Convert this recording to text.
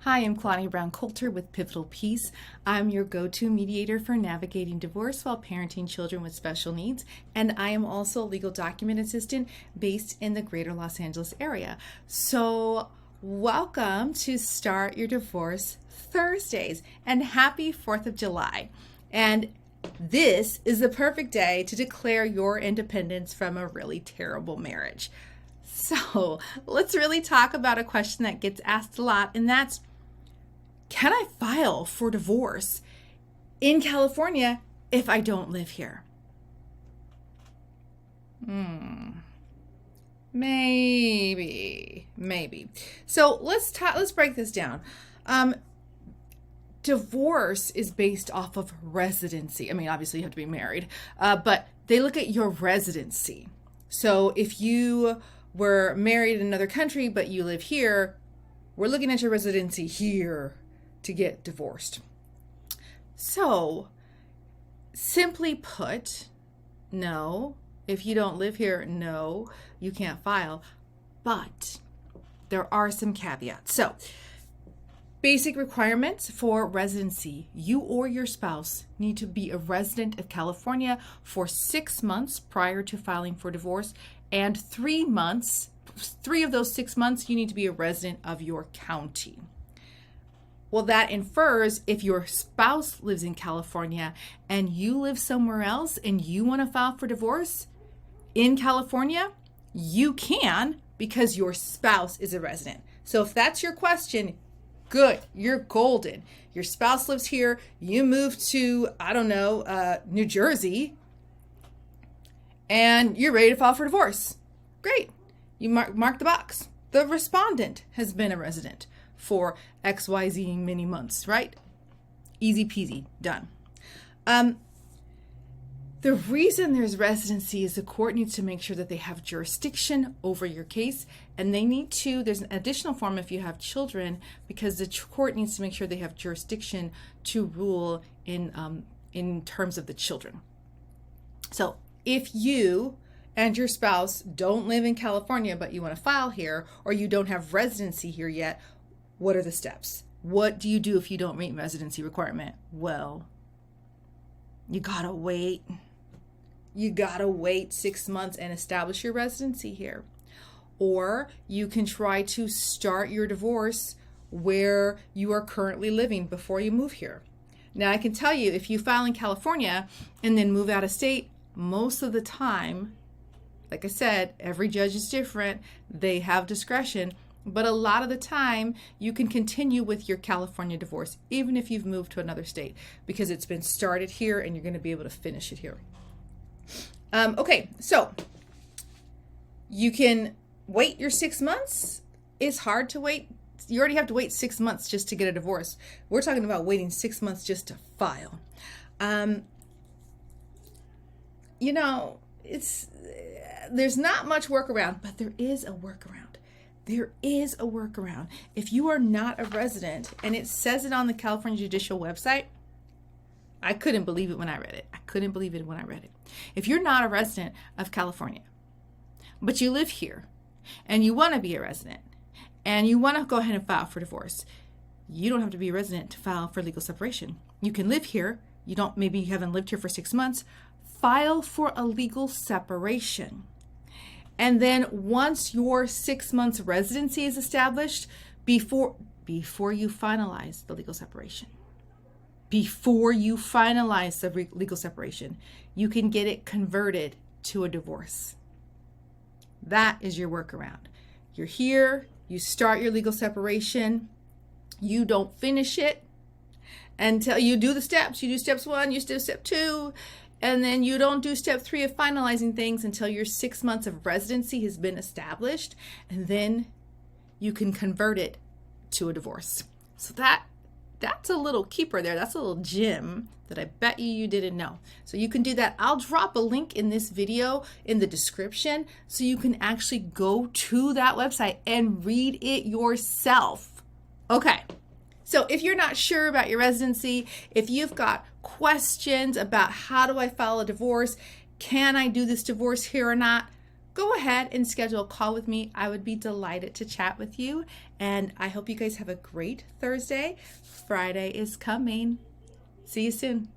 Hi, I'm Claudia Brown Coulter with Pivotal Peace. I'm your go-to mediator for navigating divorce while parenting children with special needs, and I am also a legal document assistant based in the greater Los Angeles area. So welcome to Start Your Divorce Thursdays, and happy 4th of July. And this is the perfect day to declare your independence from a really terrible marriage. So let's really talk about a question that gets asked a lot, and that's, can I file for divorce in California if I don't live here? Maybe. So let's break this down. Divorce is based off of residency. I mean, obviously you have to be married, but they look at your residency. So if you were married in another country, but you live here, we're looking at your residency here to get divorced. So simply put, no, if you don't live here, no, you can't file. But there are some caveats. So basic requirements for residency: you or your spouse need to be a resident of California for 6 months prior to filing for divorce, and 3 of those 6 months, you need to be a resident of your county. Well, that infers if your spouse lives in California and you live somewhere else and you want to file for divorce in California, you can, because your spouse is a resident. So if that's your question, good, you're golden. Your spouse lives here, you move to, New Jersey, and you're ready to file for divorce. Great. You mark the box. The respondent has been a resident for XYZ many months, right? Easy peasy, done. The reason there's residency is the court needs to make sure that they have jurisdiction over your case, and there's an additional form if you have children, because the court needs to make sure they have jurisdiction to rule in terms of the children. So if you and your spouse don't live in California, but you want to file here, or you don't have residency here yet, what are the steps? What do you do if you don't meet residency requirement? Well, you gotta wait. You gotta wait 6 months and establish your residency here. Or you can try to start your divorce where you are currently living before you move here. Now, I can tell you, if you file in California and then move out of state, most of the time, like I said, every judge is different. They have discretion. But a lot of the time, you can continue with your California divorce, even if you've moved to another state, because it's been started here and you're going to be able to finish it here. Okay, so you can wait your 6 months. It's hard to wait. You already have to wait 6 months just to get a divorce. We're talking about waiting 6 months just to file. There's not much workaround, but there is a workaround. If you are not a resident, and it says it on the California Judicial website, I couldn't believe it when I read it. If you're not a resident of California, but you live here, and you want to be a resident, and you want to go ahead and file for divorce, you don't have to be a resident to file for legal separation. You can live here. Maybe you haven't lived here for 6 months. File for a legal separation. And then once your 6 months residency is established, before you finalize the legal separation, you can get it converted to a divorce. That is your workaround. You're here, you start your legal separation, you don't finish it until you do the steps. You do steps 1, you do step 2, and then you don't do step 3 of finalizing things until your 6 months of residency has been established, and then you can convert it to a divorce. So that's a little keeper there. That's a little gem that I bet you didn't know. So you can do that. I'll drop a link in this video in the description so you can actually go to that website and read it yourself. Okay. So if you're not sure about your residency, if you've got questions about how do I file a divorce, can I do this divorce here or not, go ahead and schedule a call with me. I would be delighted to chat with you. And I hope you guys have a great Thursday. Friday is coming. See you soon.